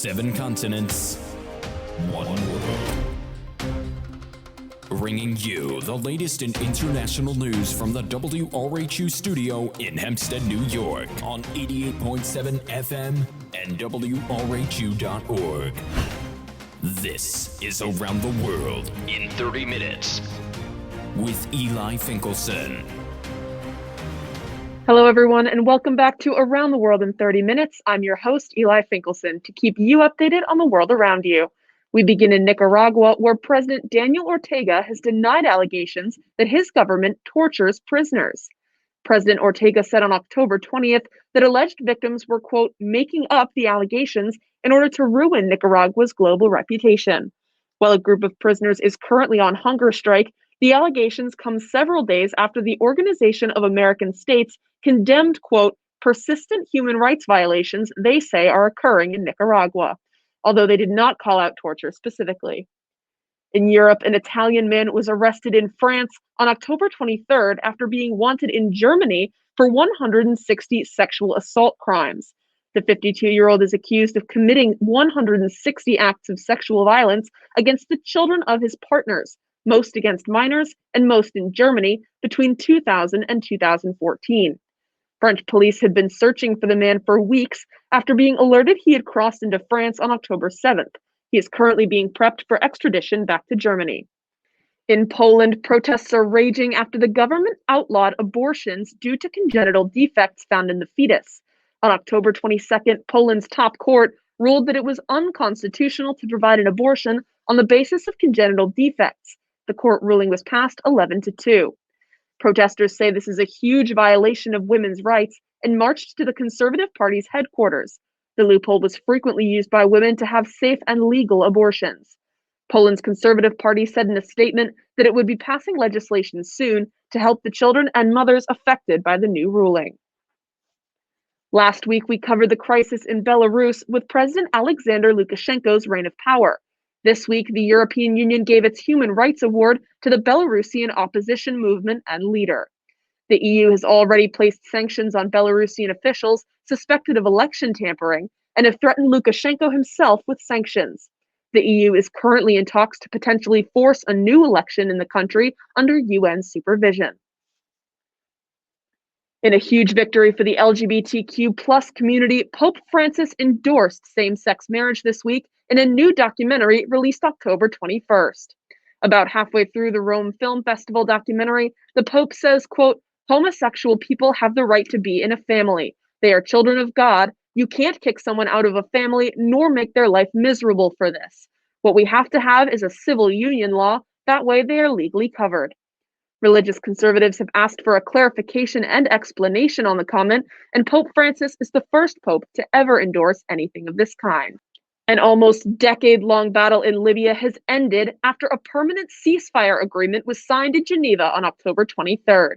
7 continents, 1 world. Bringing you the latest in international news from the WRHU studio in Hempstead, New York on 88.7 FM and WRHU.org. This is Around the World in 30 minutes with Eli Finkelson. Hello, everyone, and welcome back to Around the World in 30 Minutes. I'm your host, Eli Finkelson, to keep you updated on the world around you. We begin in Nicaragua, where President Daniel Ortega has denied allegations that his government tortures prisoners. President Ortega said on October 20th that alleged victims were, quote, making up the allegations in order to ruin Nicaragua's global reputation. While a group of prisoners is currently on hunger strike, the allegations come several days after the Organization of American States condemned, quote, persistent human rights violations they say are occurring in Nicaragua, although they did not call out torture specifically. In Europe, an Italian man was arrested in France on October 23rd after being wanted in Germany for 160 sexual assault crimes. The 52-year-old is accused of committing 160 acts of sexual violence against the children of his partners, most against minors and most in Germany, between 2000 and 2014. French police had been searching for the man for weeks after being alerted he had crossed into France on October 7th. He is currently being prepped for extradition back to Germany. In Poland, protests are raging after the government outlawed abortions due to congenital defects found in the fetus. On October 22nd, Poland's top court ruled that it was unconstitutional to provide an abortion on the basis of congenital defects. The court ruling was passed 11-2. Protesters say this is a huge violation of women's rights and marched to the Conservative Party's headquarters. The loophole was frequently used by women to have safe and legal abortions. Poland's Conservative Party said in a statement that it would be passing legislation soon to help the children and mothers affected by the new ruling. Last week, we covered the crisis in Belarus with President Alexander Lukashenko's reign of power. This week, the European Union gave its Human Rights Award to the Belarusian opposition movement and leader. The EU has already placed sanctions on Belarusian officials suspected of election tampering and have threatened Lukashenko himself with sanctions. The EU is currently in talks to potentially force a new election in the country under UN supervision. In a huge victory for the LGBTQ+ community, Pope Francis endorsed same-sex marriage this week in a new documentary released October 21st. About halfway through the Rome Film Festival documentary, the Pope says, quote, homosexual people have the right to be in a family. They are children of God. You can't kick someone out of a family nor make their life miserable for this. What we have to have is a civil union law. That way they are legally covered. Religious conservatives have asked for a clarification and explanation on the comment, and Pope Francis is the first pope to ever endorse anything of this kind. An almost decade-long battle in Libya has ended after a permanent ceasefire agreement was signed in Geneva on October 23rd.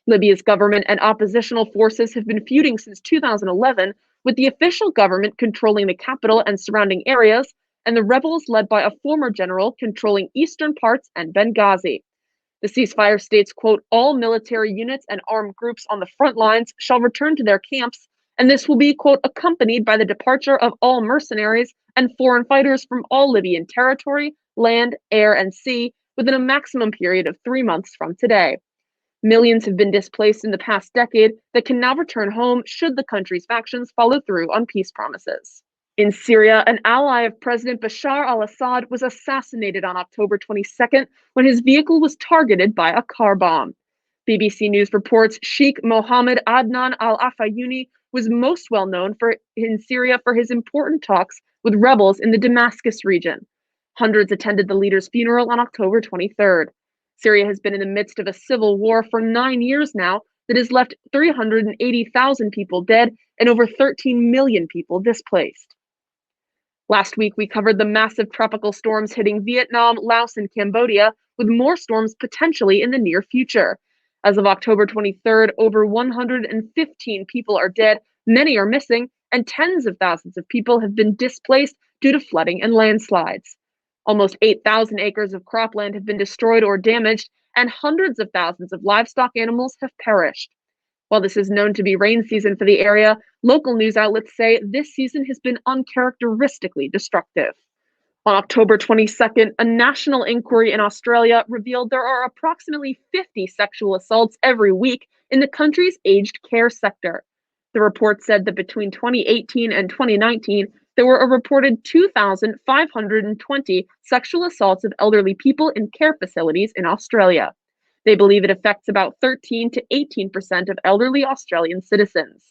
Libya's government and oppositional forces have been feuding since 2011, with the official government controlling the capital and surrounding areas, and the rebels led by a former general controlling eastern parts and Benghazi. The ceasefire states, quote, all military units and armed groups on the front lines shall return to their camps, and this will be, quote, accompanied by the departure of all mercenaries and foreign fighters from all Libyan territory, land, air, and sea within a maximum period of 3 months from today. Millions have been displaced in the past decade that can now return home should the country's factions follow through on peace promises. In Syria, an ally of President Bashar al-Assad was assassinated on October 22nd when his vehicle was targeted by a car bomb. BBC News reports Sheikh Mohammed Adnan al-Afayuni was most well known in Syria for his important talks with rebels in the Damascus region. Hundreds attended the leader's funeral on October 23rd. Syria has been in the midst of a civil war for 9 years now that has left 380,000 people dead and over 13 million people displaced. Last week, we covered the massive tropical storms hitting Vietnam, Laos, and Cambodia, with more storms potentially in the near future. As of October 23rd, over 115 people are dead, many are missing, and tens of thousands of people have been displaced due to flooding and landslides. Almost 8,000 acres of cropland have been destroyed or damaged, and hundreds of thousands of livestock animals have perished. While this is known to be rain season for the area, local news outlets say this season has been uncharacteristically destructive. On October 22nd, a national inquiry in Australia revealed there are approximately 50 sexual assaults every week in the country's aged care sector. The report said that between 2018 and 2019, there were a reported 2,520 sexual assaults of elderly people in care facilities in Australia. They believe it affects about 13 to 18% of elderly Australian citizens.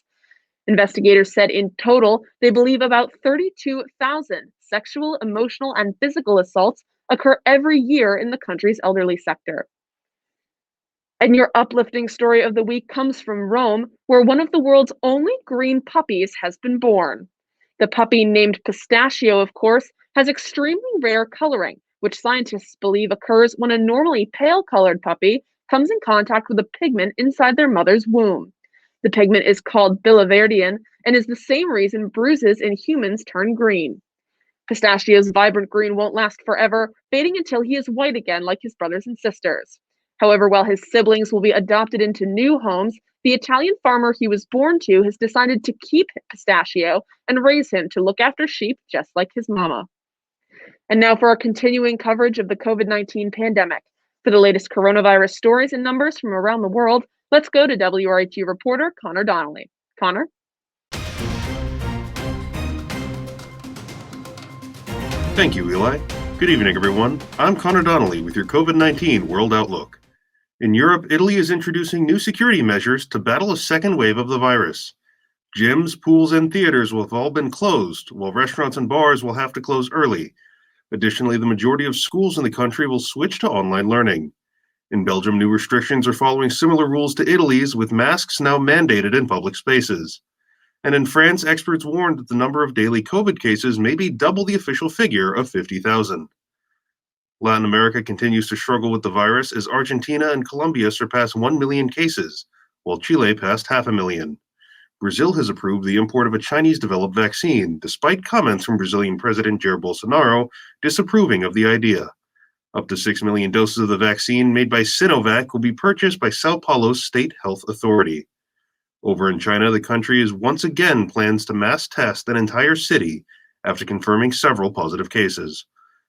Investigators said in total, they believe about 32,000 sexual, emotional, and physical assaults occur every year in the country's elderly sector. And your uplifting story of the week comes from Rome, where one of the world's only green puppies has been born. The puppy, named Pistachio, of course, has extremely rare coloring, which scientists believe occurs when a normally pale-colored puppy comes in contact with a pigment inside their mother's womb. The pigment is called biliverdin and is the same reason bruises in humans turn green. Pistachio's vibrant green won't last forever, fading until he is white again like his brothers and sisters. However, while his siblings will be adopted into new homes, the Italian farmer he was born to has decided to keep Pistachio and raise him to look after sheep just like his mama. And now for our continuing coverage of the COVID-19 pandemic. For the latest coronavirus stories and numbers from around the world, let's go to WRHU reporter Connor Donnelly. Connor? Thank you, Eli. Good evening, everyone. I'm Connor Donnelly with your COVID-19 World Outlook. In Europe, Italy is introducing new security measures to battle a second wave of the virus. Gyms, pools, and theaters will have all been closed, while restaurants and bars will have to close early. Additionally, the majority of schools in the country will switch to online learning. In Belgium, new restrictions are following similar rules to Italy's, with masks now mandated in public spaces. And in France, experts warned that the number of daily COVID cases may be double the official figure of 50,000. Latin America continues to struggle with the virus as Argentina and Colombia surpass 1 million cases, while Chile passed 500,000. Brazil has approved the import of a Chinese-developed vaccine, despite comments from Brazilian President Jair Bolsonaro disapproving of the idea. Up to 6 million doses of the vaccine made by Sinovac will be purchased by Sao Paulo's state health authority. Over in China, the country is once again plans to mass test an entire city after confirming several positive cases.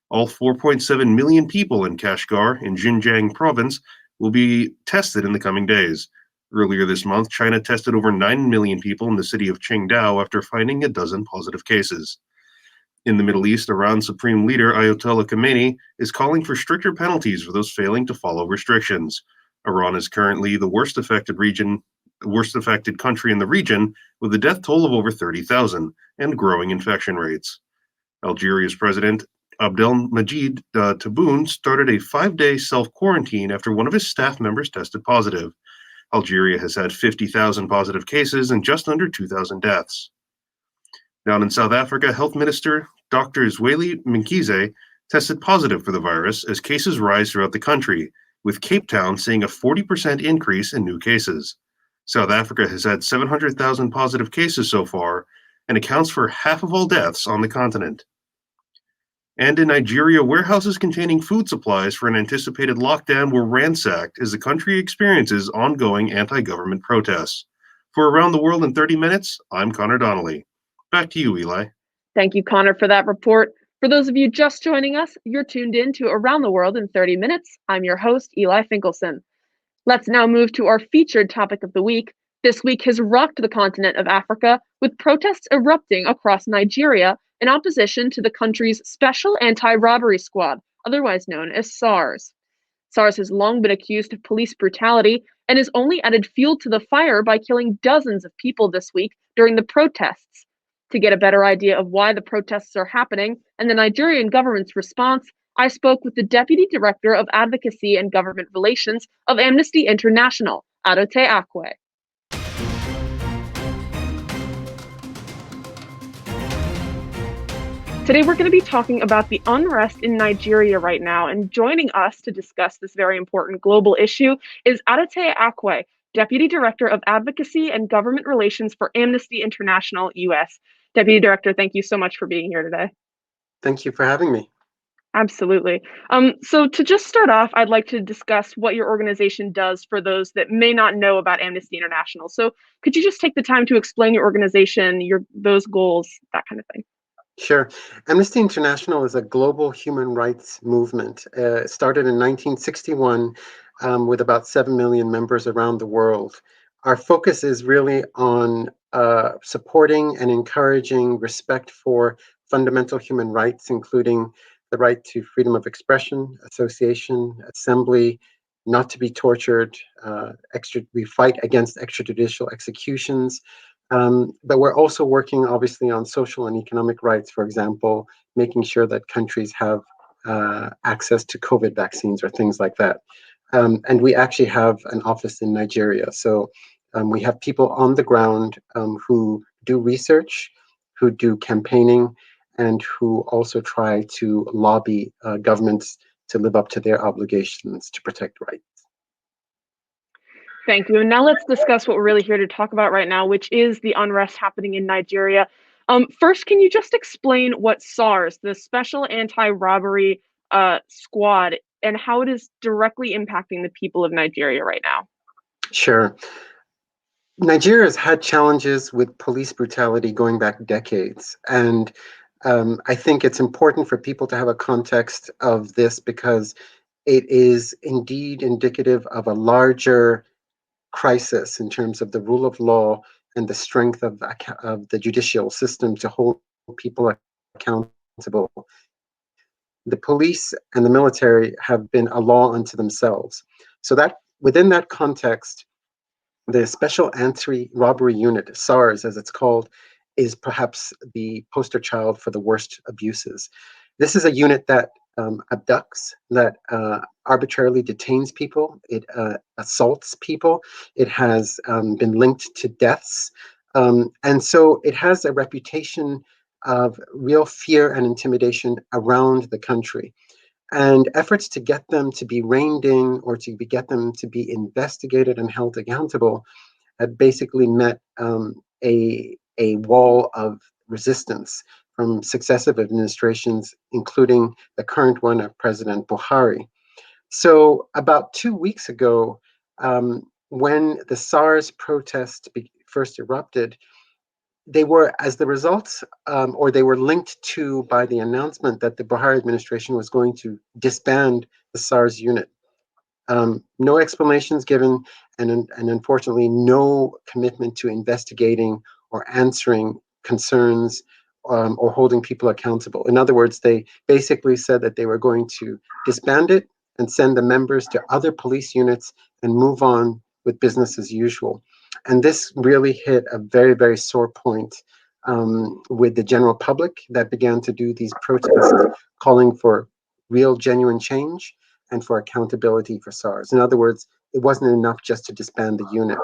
All 4.7 million people in Kashgar in Xinjiang province will be tested in the coming days. Earlier this month, China tested over 9 million people in the city of Qingdao after finding a dozen positive cases. In the Middle East, Iran's supreme leader Ayatollah Khamenei is calling for stricter penalties for those failing to follow restrictions. Iran is currently the worst affected country in the region, with a death toll of over 30,000 and growing infection rates. Algeria's president Abdelmajid Tebboune started a 5-day self-quarantine after one of his staff members tested positive. Algeria has had 50,000 positive cases and just under 2,000 deaths. Down in South Africa, Health Minister Dr. Zweli Mkhize tested positive for the virus as cases rise throughout the country, with Cape Town seeing a 40% increase in new cases. South Africa has had 700,000 positive cases so far and accounts for half of all deaths on the continent. And in Nigeria, warehouses containing food supplies for an anticipated lockdown were ransacked as the country experiences ongoing anti-government protests. For Around the World in 30 Minutes, I'm Connor Donnelly. Back to you, Eli. Thank you, Connor, for that report. For those of you just joining us, you're tuned in to Around the World in 30 Minutes. I'm your host, Eli Finkelson. Let's now move to our featured topic of the week. This week has rocked the continent of Africa, with protests erupting across Nigeria in opposition to the country's Special Anti-Robbery Squad, otherwise known as SARS. SARS has long been accused of police brutality and has only added fuel to the fire by killing dozens of people this week during the protests. To get a better idea of why the protests are happening and the Nigerian government's response, I spoke with the Deputy Director of Advocacy and Government Relations of Amnesty International, Adotei Akwei. Today, we're going to be talking about the unrest in Nigeria right now, and joining us to discuss this very important global issue is Adotei Akwei, Deputy Director of Advocacy and Government Relations for Amnesty International, US. Deputy Director, thank you so much for being here today. Thank you for having me. Absolutely. So to just start off, I'd like to discuss what your organization does for those that may not know about Amnesty International. So could you just take the time to explain your organization, your those goals, that kind of thing? Sure. Amnesty International is a global human rights movement. It started in 1961 with about 7 million members around the world. Our focus is really on supporting and encouraging respect for fundamental human rights, including the right to freedom of expression, association, assembly, not to be tortured. We fight against extrajudicial executions, but we're also working, obviously, on social and economic rights, for example, making sure that countries have access to COVID vaccines or things like that. And we actually have an office in Nigeria. So we have people on the ground who do research, who do campaigning, and who also try to lobby governments to live up to their obligations to protect rights. Thank you. And now let's discuss what we're really here to talk about right now, which is the unrest happening in Nigeria. First, can you just explain what SARS, the Special Anti-Robbery Squad, and how it is directly impacting the people of Nigeria right now? Sure. Nigeria has had challenges with police brutality going back decades. And I think it's important for people to have a context of this because it is indeed indicative of a larger crisis in terms of the rule of law and the strength of the judicial system to hold people accountable. The police and the military have been a law unto themselves. So that within that context, the Special Anti-Robbery Unit, SARS as it's called, is perhaps the poster child for the worst abuses. This is a unit that abducts, that arbitrarily detains people, it assaults people, it has been linked to deaths, and so it has a reputation of real fear and intimidation around the country. And efforts to get them to be reined in or get them to be investigated and held accountable have basically met a wall of resistance from successive administrations, including the current one of President Buhari. So about 2 weeks ago, when the SARS protest first erupted, they were as the results, or they were linked to by the announcement that the Buhari administration was going to disband the SARS unit. No explanations given, and unfortunately, no commitment to investigating or answering concerns, or holding people accountable. In other words, they basically said that they were going to disband it and send the members to other police units and move on with business as usual. And this really hit a very, very sore point with the general public that began to do these protests calling for real, genuine change and for accountability for SARS. In other words, it wasn't enough just to disband the unit.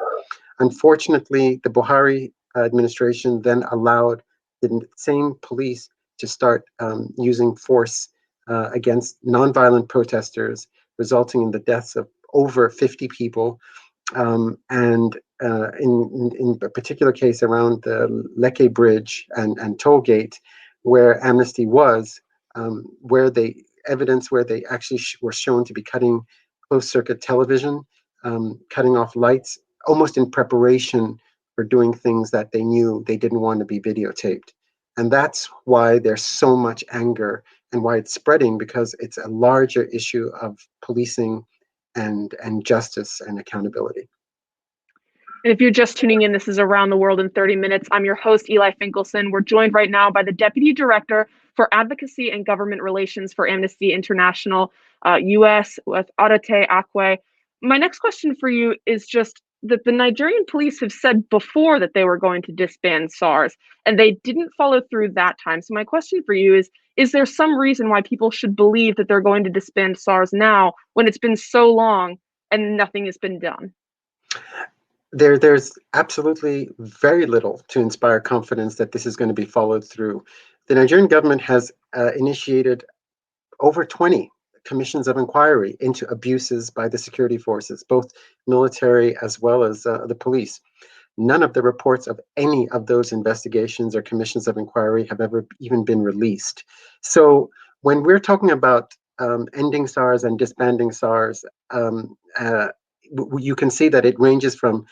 Unfortunately, the Buhari administration then allowed the same police to start using force against nonviolent protesters, resulting in the deaths of over 50 people. And in a particular case around the Lekki Bridge and toll gate, where Amnesty was, where they actually were shown to be cutting closed circuit television, cutting off lights, almost in preparation for doing things that they knew they didn't want to be videotaped. And that's why there's so much anger and why it's spreading, because it's a larger issue of policing and justice and accountability. And if you're just tuning in, this is Around the World in 30 Minutes. I'm your host, Eli Finkelson. We're joined right now by the Deputy Director for Advocacy and Government Relations for Amnesty International, US, with Adotei Akwei. My next question for you is just that the Nigerian police have said before that they were going to disband SARS, and they didn't follow through that time. So my question for you is there some reason why people should believe that they're going to disband SARS now when it's been so long and nothing has been done? There's absolutely very little to inspire confidence that this is going to be followed through. The Nigerian government has initiated over 20 commissions of inquiry into abuses by the security forces, both military as well as the police. None of the reports of any of those investigations or commissions of inquiry have ever even been released. So when we're talking about ending SARS and disbanding SARS, you can see that it ranges from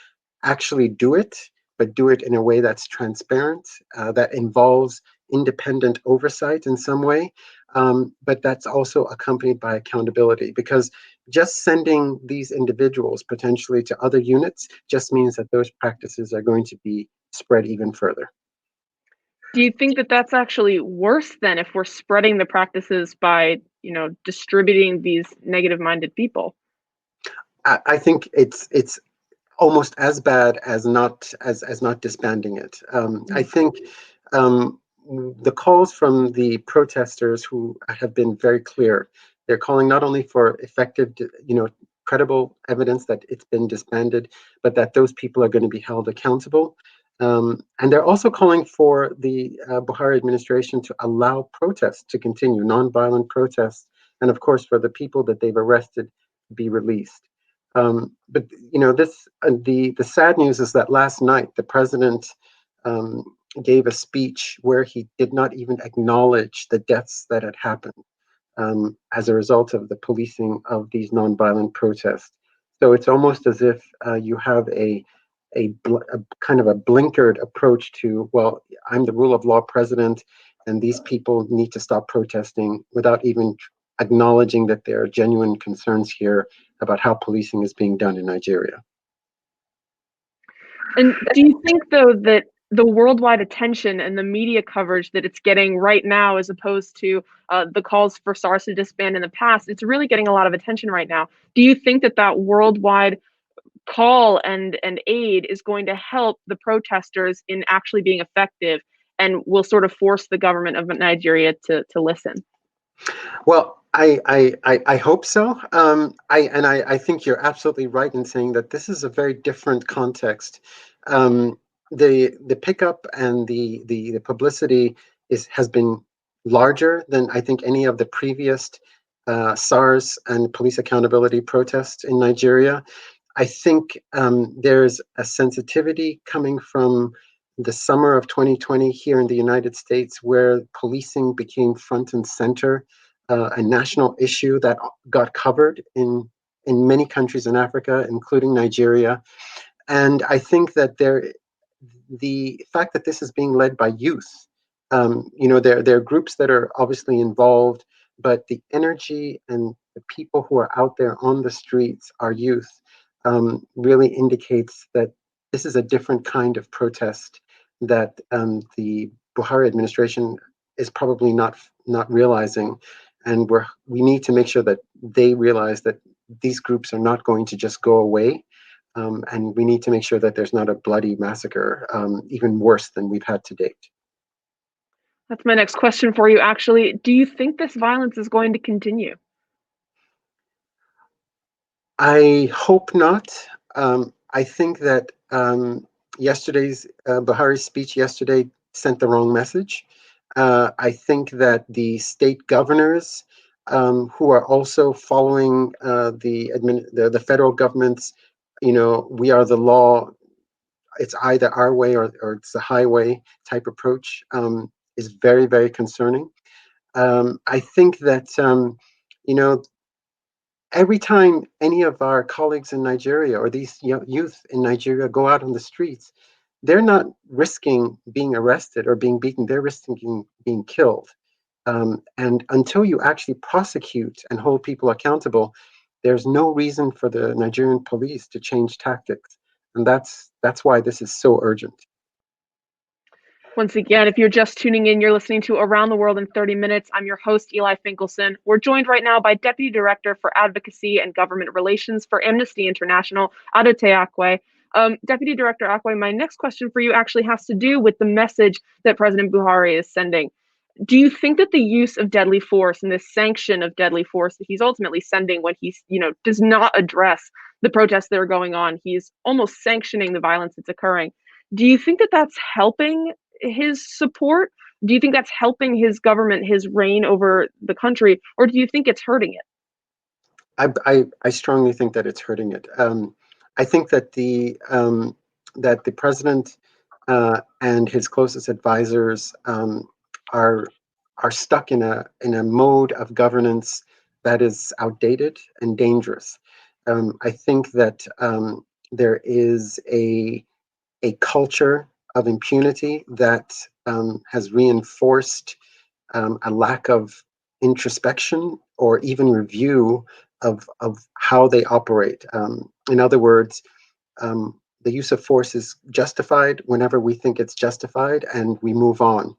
actually do it, but do it in a way that's transparent, that involves independent oversight in some way, but that's also accompanied by accountability, because just sending these individuals potentially to other units just means that those practices are going to be spread even further. Do you think that that's actually worse than if we're spreading the practices by, distributing these negative-minded people? I think it's almost as bad as not disbanding it. I think the calls from the protesters, who have been very clear, they're calling not only for effective, credible evidence that it's been disbanded, but that those people are going to be held accountable. And they're also calling for the Buhari administration to allow protests to continue, nonviolent protests, and of course for the people that they've arrested to be released. But the sad news is that last night the president gave a speech where he did not even acknowledge the deaths that had happened as a result of the policing of these nonviolent protests. So it's almost as if you have a kind of a blinkered approach to, well, I'm the rule of law president, and these people need to stop protesting, without even acknowledging that there are genuine concerns here about how policing is being done in Nigeria. And do you think, though, that the worldwide attention and the media coverage that it's getting right now, as opposed to the calls for SARS to disband in the past, it's really getting a lot of attention right now? Do you think that that worldwide call and aid is going to help the protesters in actually being effective, and will sort of force the government of Nigeria to listen? Well, I hope so. I think you're absolutely right in saying that this is a very different context. The pickup and the publicity has been larger than I think any of the previous SARS and police accountability protests in Nigeria. I think there's a sensitivity coming from the summer of 2020 here in the United States, where policing became front and center, a national issue that got covered in many countries in Africa, including Nigeria. And I think that the fact that this is being led by youth, there are groups that are obviously involved, but the energy and the people who are out there on the streets are youth, really indicates that this is a different kind of protest that the Buhari administration is probably not realizing, and we need to make sure that they realize that these groups are not going to just go away, and we need to make sure that there's not a bloody massacre, even worse than we've had to date. That's my next question for you, actually. Do you think this violence is going to continue? I hope not. I think that yesterday's Buhari's speech yesterday sent the wrong message. I think that the state governors, who are also following the federal government's, we are the law, it's either our way or it's the highway type approach, is very, very concerning. I think that every time any of our colleagues in Nigeria or these youth in Nigeria go out on the streets, they're not risking being arrested or being beaten, they're risking being killed. And until you actually prosecute and hold people accountable, there's no reason for the Nigerian police to change tactics. And that's why this is so urgent. Once again, if you're just tuning in, you're listening to Around the World in 30 Minutes. I'm your host, Eli Finkelson. We're joined right now by Deputy Director for Advocacy and Government Relations for Amnesty International, Adotei Akwei. Deputy Director Akwei, my next question for you actually has to do with the message that President Buhari is sending. Do you think that the use of deadly force and this sanction of deadly force that he's ultimately sending when he's, does not address the protests that are going on, he's almost sanctioning the violence that's occurring? Do you think that that's helping his support? Do you think that's helping his government, his reign over the country, or do you think it's hurting it? I strongly think that it's hurting it. I think that the president and his closest advisors are are stuck in a mode of governance that is outdated and dangerous. I think that there is a culture of impunity that has reinforced a lack of introspection or even review of how they operate. In other words, the use of force is justified whenever we think it's justified, and we move on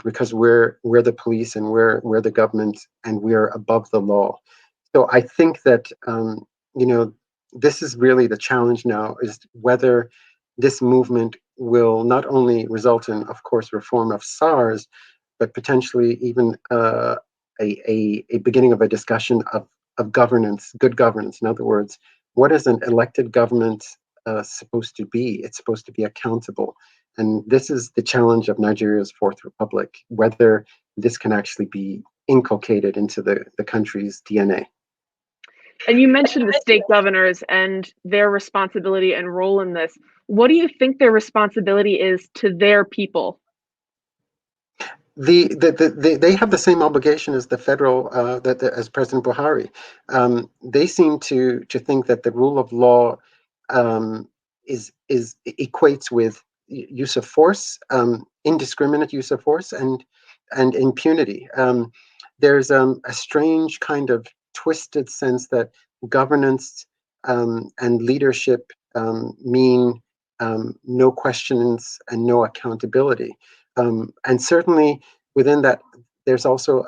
because we're the police and we're the government and we're above the law. So I think that you know, this is really the challenge now: is whether this movement will not only result in, of course, reform of SARS, but potentially even a beginning of a discussion of governance, good governance. In other words, what is an elected government supposed to be? It's supposed to be accountable. And this is the challenge of Nigeria's Fourth Republic, whether this can actually be inculcated into the country's DNA. And you mentioned the state governors and their responsibility and role in this. What do you think their responsibility is to their people? They have the same obligation as the federal as President Buhari. They seem to think that the rule of law is equates with use of force, indiscriminate use of force, and impunity. There's a strange kind of twisted sense that governance and leadership mean no questions and no accountability. And certainly within that, there's also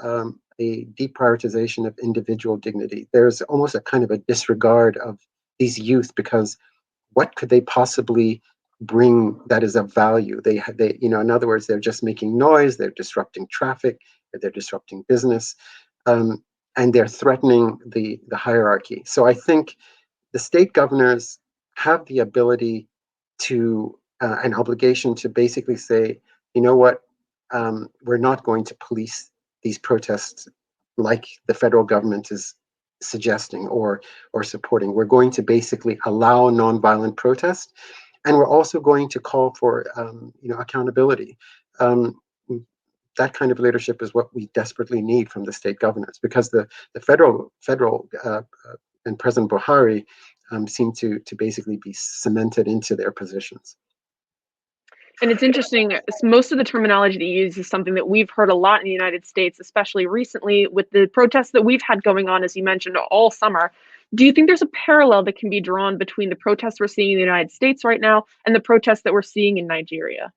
a deprioritization of individual dignity. There's almost a kind of a disregard of these youth, because what could they possibly bring that is of value? They, in other words, they're just making noise. They're disrupting traffic. They're disrupting business, and they're threatening the hierarchy. So I think the state governors have the ability to an obligation to basically say, you know what, we're not going to police these protests like the federal government is suggesting or supporting. We're going to basically allow nonviolent protest, and we're also going to call for accountability. That kind of leadership is what we desperately need from the state governors, because the federal and President Buhari seem to basically be cemented into their positions. And it's interesting, most of the terminology that you use is something that we've heard a lot in the United States, especially recently with the protests that we've had going on, as you mentioned, all summer. Do you think there's a parallel that can be drawn between the protests we're seeing in the United States right now and the protests that we're seeing in Nigeria?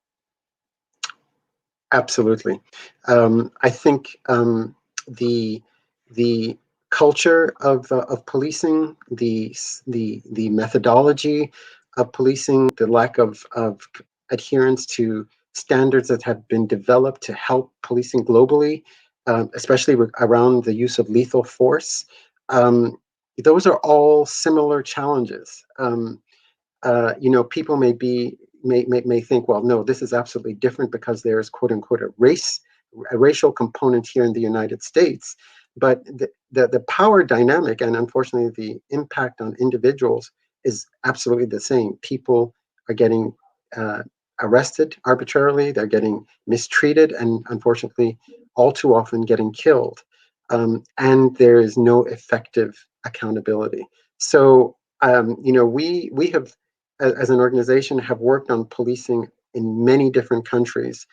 Absolutely. I think the culture of policing, the methodology of policing, the lack of adherence to standards that have been developed to help policing globally, especially around the use of lethal force. Those are all similar challenges. People may think, well, no, this is absolutely different because there is quote unquote a racial component here in the United States. But the power dynamic and unfortunately the impact on individuals is absolutely the same. People are getting arrested arbitrarily, they're getting mistreated, and unfortunately, all too often getting killed. And there is no effective accountability. So, we have, as an organization, have worked on policing in many different countries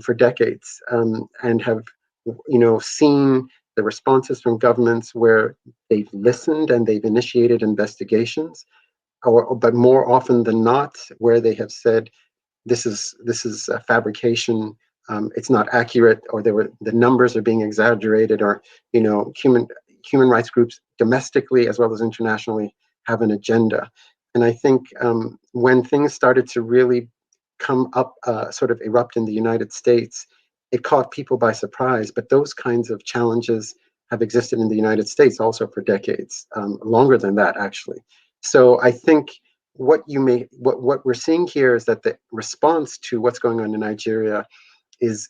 for decades, and have, seen the responses from governments where they've listened and they've initiated investigations, but more often than not, where they have said, this is a fabrication. It's not accurate, or the numbers are being exaggerated, or human rights groups domestically as well as internationally have an agenda. And I think when things started to really come up, sort of erupt in the United States, it caught people by surprise. But those kinds of challenges have existed in the United States also for decades, longer than that, actually. So I think what we're seeing here is that the response to what's going on in Nigeria is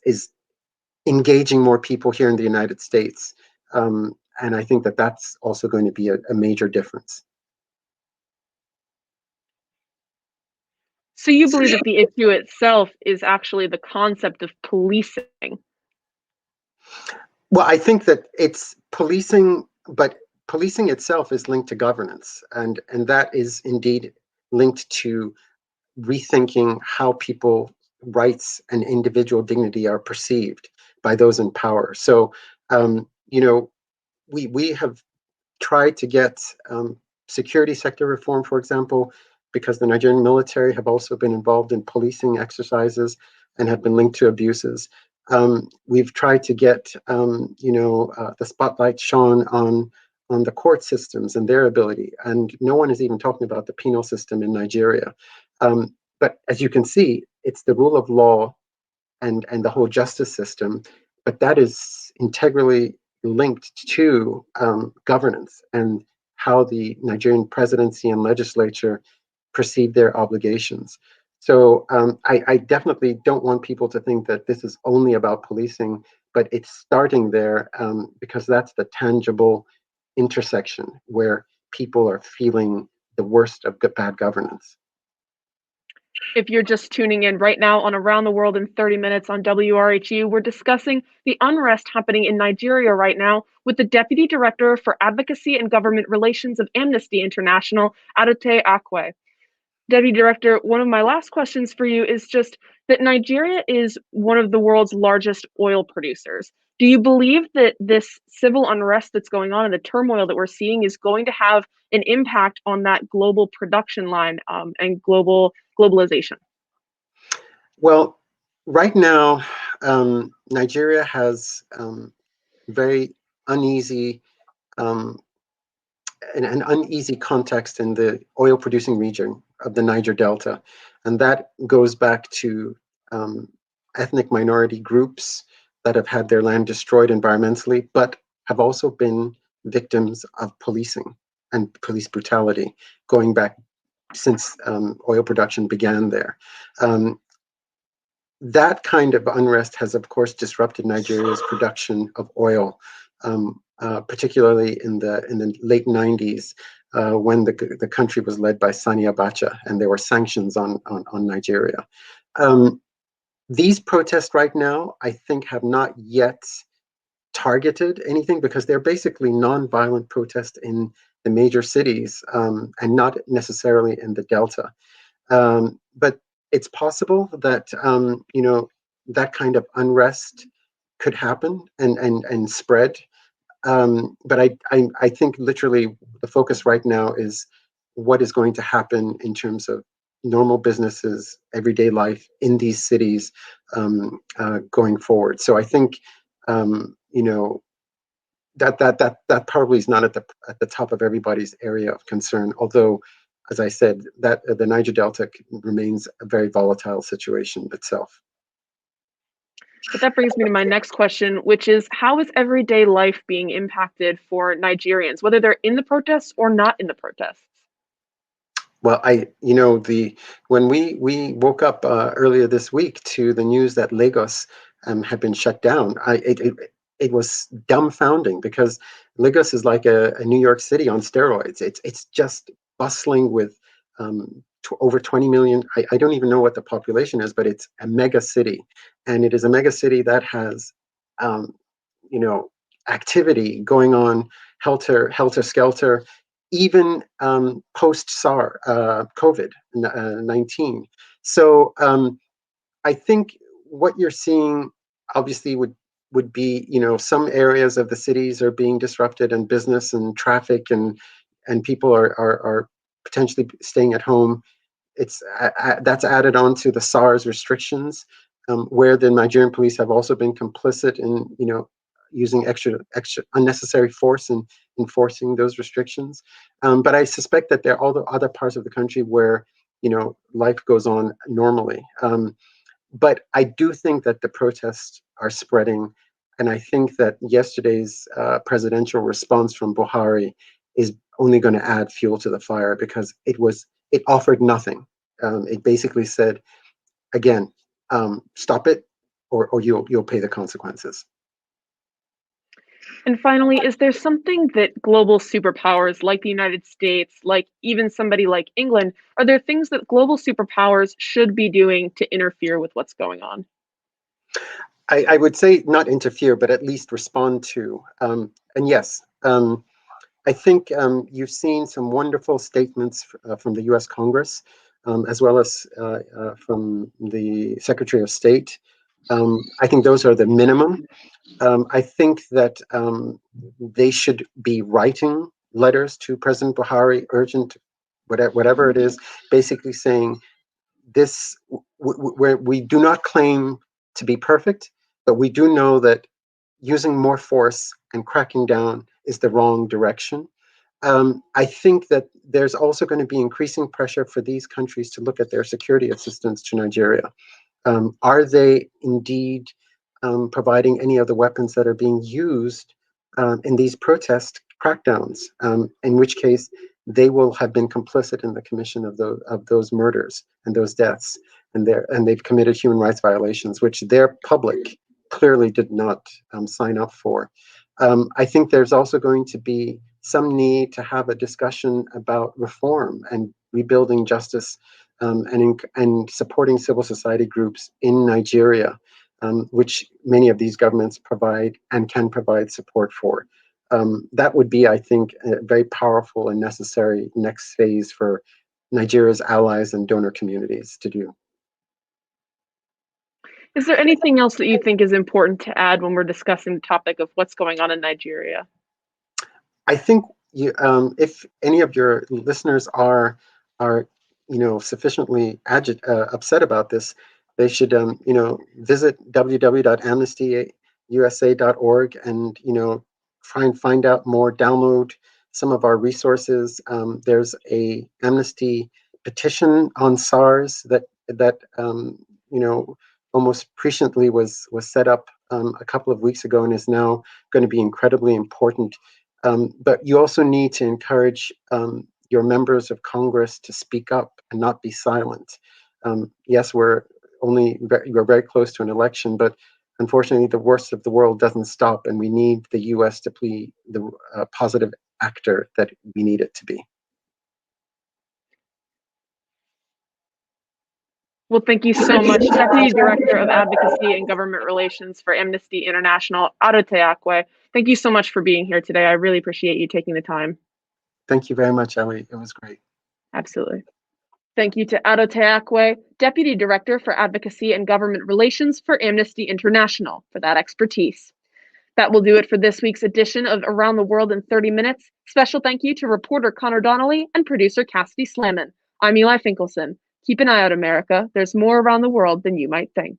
engaging more people here in the United States, and I think that that's also going to be a major difference. So you believe that the issue itself is actually the concept of policing? Well, I think that it's policing, but policing itself is linked to governance, and that is indeed linked to rethinking how people rights and individual dignity are perceived by those in power. So, we have tried to get security sector reform, for example, because the Nigerian military have also been involved in policing exercises and have been linked to abuses. We've tried to get, the spotlight shone on the court systems and their ability, and no one is even talking about the penal system in Nigeria. But as you can see, it's the rule of law and the whole justice system, but that is integrally linked to governance and how the Nigerian presidency and legislature perceive their obligations. So I definitely don't want people to think that this is only about policing, but it's starting there because that's the tangible intersection where people are feeling the worst of bad governance. If you're just tuning in right now on Around the World in 30 Minutes on WRHU, we're discussing the unrest happening in Nigeria right now with the Deputy Director for Advocacy and Government Relations of Amnesty International, Adotei Akwei. Deputy Director, one of my last questions for you is just that Nigeria is one of the world's largest oil producers. Do you believe that this civil unrest that's going on and the turmoil that we're seeing is going to have an impact on that global production line and globalization? Well, right now, Nigeria has very uneasy um, an uneasy context in the oil producing region of the Niger Delta. And that goes back to ethnic minority groups that have had their land destroyed environmentally, but have also been victims of policing and police brutality going back since oil production began there. That kind of unrest has, of course, disrupted Nigeria's production of oil, particularly in the late 90s, when the country was led by Sani Abacha, and there were sanctions on Nigeria. These protests right now, I think, have not yet targeted anything because they're basically non-violent protests in the major cities and not necessarily in the Delta. But it's possible that that kind of unrest could happen and spread. But I think literally the focus right now is what is going to happen in terms of normal businesses, everyday life in these cities going forward. So I think that probably is not at the top of everybody's area of concern. Although, as I said, that the Niger Delta remains a very volatile situation itself. But that brings me to my next question, which is how is everyday life being impacted for Nigerians, whether they're in the protests or not in the protests? Well, when we woke up earlier this week to the news that Lagos had been shut down, it was dumbfounding because Lagos is like a New York City on steroids. It's just bustling with over 20 million. I don't even know what the population is, but it's a mega city, and it is a mega city that has activity going on, helter skelter, even post-SARS, COVID-19. So I think what you're seeing obviously would be, some areas of the cities are being disrupted and business and traffic and people are potentially staying at home. That's added on to the SARS restrictions, where the Nigerian police have also been complicit in, using extra unnecessary force in enforcing those restrictions. But I suspect that there are all the other parts of the country where, life goes on normally. But I do think that the protests are spreading, and I think that yesterday's presidential response from Buhari is only going to add fuel to the fire because it offered nothing. It basically said, again, stop it, or you'll pay the consequences. And finally, is there something that global superpowers like the United States, like even somebody like England, are there things that global superpowers should be doing to interfere with what's going on? I would say not interfere, but at least respond to. And yes, I think you've seen some wonderful statements from the US Congress, as well as from the Secretary of State. I think those are the minimum. I think that they should be writing letters to President Buhari, urgent, whatever it is, basically saying this, we do not claim to be perfect, but we do know that using more force and cracking down is the wrong direction. I think that there's also going to be increasing pressure for these countries to look at their security assistance to Nigeria. Are they indeed providing any of the weapons that are being used in these protest crackdowns? In which case, they will have been complicit in the commission of those murders and those deaths, and they've committed human rights violations, which their public clearly did not sign up for. I think there's also going to be some need to have a discussion about reform and rebuilding justice, and supporting civil society groups in Nigeria, which many of these governments provide and can provide support for. That would be, I think, a very powerful and necessary next phase for Nigeria's allies and donor communities to do. Is there anything else that you think is important to add when we're discussing the topic of what's going on in Nigeria? I think if any of your listeners are sufficiently upset about this, they should visit www.amnestyusa.org and find out more, download some of our resources. There's a Amnesty petition on SARS that almost presciently was set up a couple of weeks ago and is now going to be incredibly important. But you also need to encourage your members of Congress to speak up and not be silent. Yes, we're very close to an election, but unfortunately, the worst of the world doesn't stop, and we need the U.S. to be the positive actor that we need it to be. Well, thank you so much, Deputy Director of Advocacy and Government Relations for Amnesty International, Adotei Akwei. Thank you so much for being here today. I really appreciate you taking the time. Thank you very much, Ellie. It was great. Absolutely. Thank you to Adotei Akwei, Deputy Director for Advocacy and Government Relations for Amnesty International, for that expertise. That will do it for this week's edition of Around the World in 30 Minutes. Special thank you to reporter Connor Donnelly and producer Cassidy Slamman. I'm Eli Finkelson. Keep an eye out, America. There's more around the world than you might think.